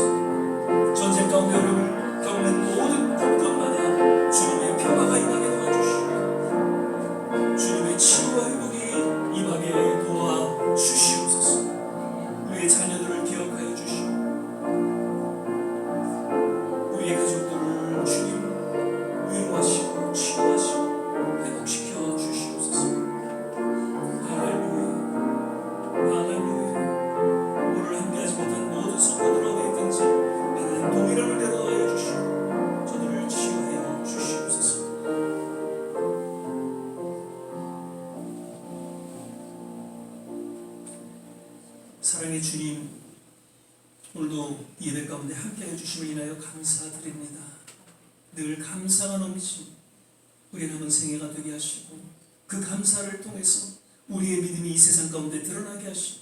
전쟁 가운데 어려움을 겪는 모든 곳곳마다 주님의 평화가 임하게 도와주시고 주님의 치유와 회복이 임하게 도와주시옵소서. 우리의 자녀들을 기억하여 주시고 우리의 가족들을 주님 위로하시고 치유하시고 회복시켜 주시옵소서. 할렐루야, 할렐루야. 오늘 함께하지 못한 모든 성도들 어디 있든지 하나님 동일함을 내려하여 주시고 저들을 치유하여 주시옵소서. 사랑의 주님, 오늘도 예배 가운데 함께해 주심을 인하여 감사드립니다. 늘 감사가 넘치고 우리 남은 생애가 되게 하시고 그 감사를 통해서 우리의 믿음이 이 세상 가운데 드러나게 하시고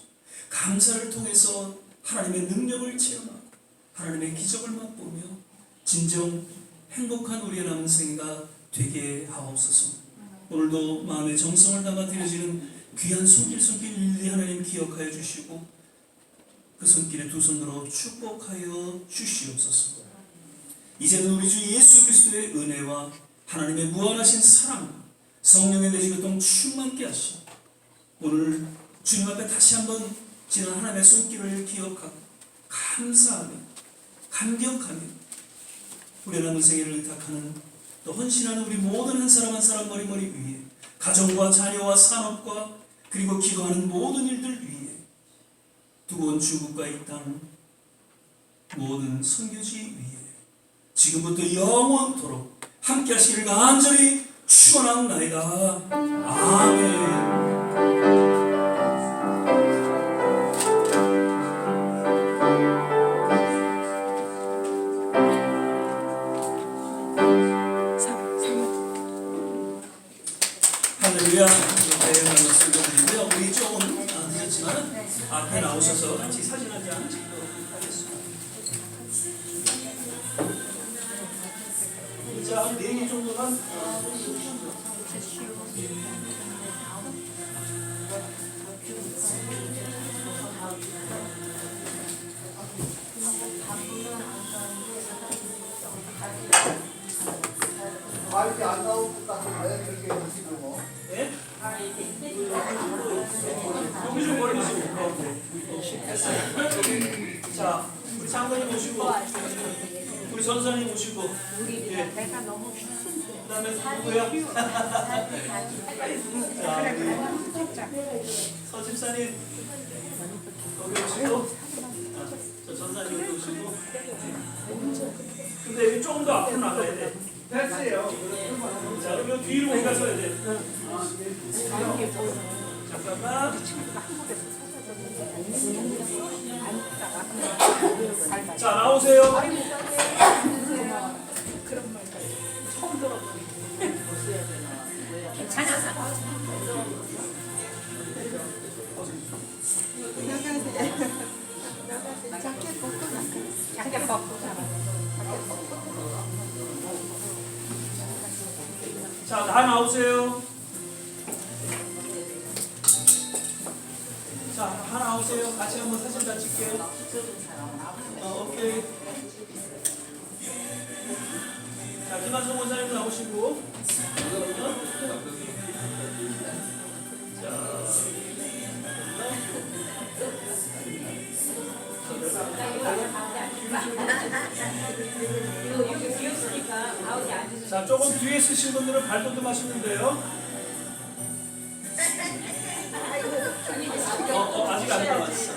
감사를 통해서 하나님의 능력을 체험하고 하나님의 기적을 맛보며 진정 행복한 우리의 남은 생애가 되게 하옵소서. 오늘도 마음의 정성을 담아 드려지는 귀한 손길 일일이 하나님 기억하여 주시고 그 손길에 두 손으로 축복하여 주시옵소서. 이제는 우리 주 예수 그리스도의 은혜와 하나님의 무한하신 사랑, 성령의 내주교통 충만케 하시고 오늘 주님 앞에 다시 한번 지난 하나님의 손길을 기억하고 감사하며 감격하며 우리의 남은 생애를 의탁하는 또 헌신하는 우리 모든 한 사람 한 사람 머리머리 위에 가정과 자녀와 산업과 그리고 기도하는 모든 일들 위에 두고 온 중국과 이 땅 모든 선교지 위에 지금부터 영원토록 함께 하시기를 간절히 축원하옵나이다. 아멘. 할렐루야. 이렇게 말씀드리고요. 우리 조금 늦었지만 앞에 나오셔서 같이 사진 한 장 찍도록 하겠습니다. 자, 한 4개 정도만 이렇게 안 나올 것 같은데 그렇게 해주시고 뭐. 예? 여기 좀 걸리시고 자, 우리 장관님 오시고 우리 전사님 오시고 예. 내가 너무 그 다음에 누구야? 자, 우리 서집사님 여기 오시고 저 전사님 여기 오시고 근데 여기 조금 더 앞으로 나가야 돼. 됐어요. 자, 그럼 뒤로 우리가 서야 돼. 잠깐만. 자, 나오세요. 그런 말 처음 들어보네. 괜찮아. 자켓 벗고 나가요. 자켓 벗고 자, 다 나오세요. 자, 다 나오세요. 같이 한번 사진 다 찍게요. 오케이. 자, 김한성 원장님 나오시고. 자, 조금 뒤에 쓰신 분들은 발도 좀 하시면 돼요. 아직 안 나왔어.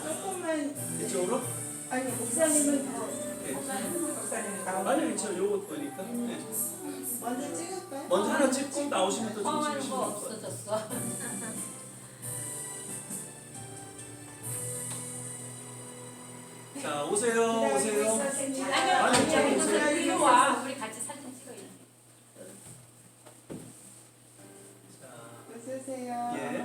조금만 이쪽으로? 아니 목사님은 아니, 괜찮아요. 요거 보니까. 네. 먼저 찍을까요? 먼저 하나 찍고 나오시면 또 좀 찍으시면 거 될 것 같아요. 없어졌어. 자, 오세요. 오세요. 아니요, 이리 와. 우리 같이 사진 찍어요. 자, 웃으세요. 예.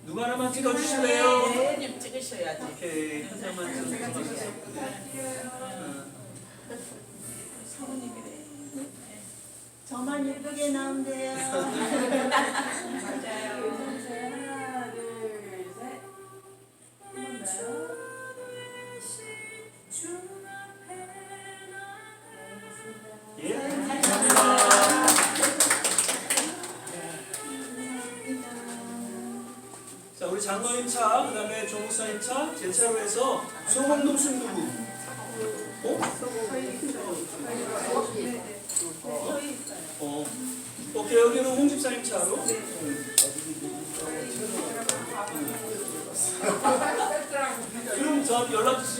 누가 하나만 찍어주실래요? 네, 찍으셔야지. 오케이. 한 장만 찍어주세요. 저만 예쁘게 나오면 돼요. 맞아요. 하나, 둘, 셋. 한번 더요. 예. 감사합니다. 자, 우리 장로님 차, 그 다음에 조목사님 차, 제 차로 해서 소공동 순두부. 오케이, 여기는 홍 집사님 차로. 그럼 저 연락 주시면.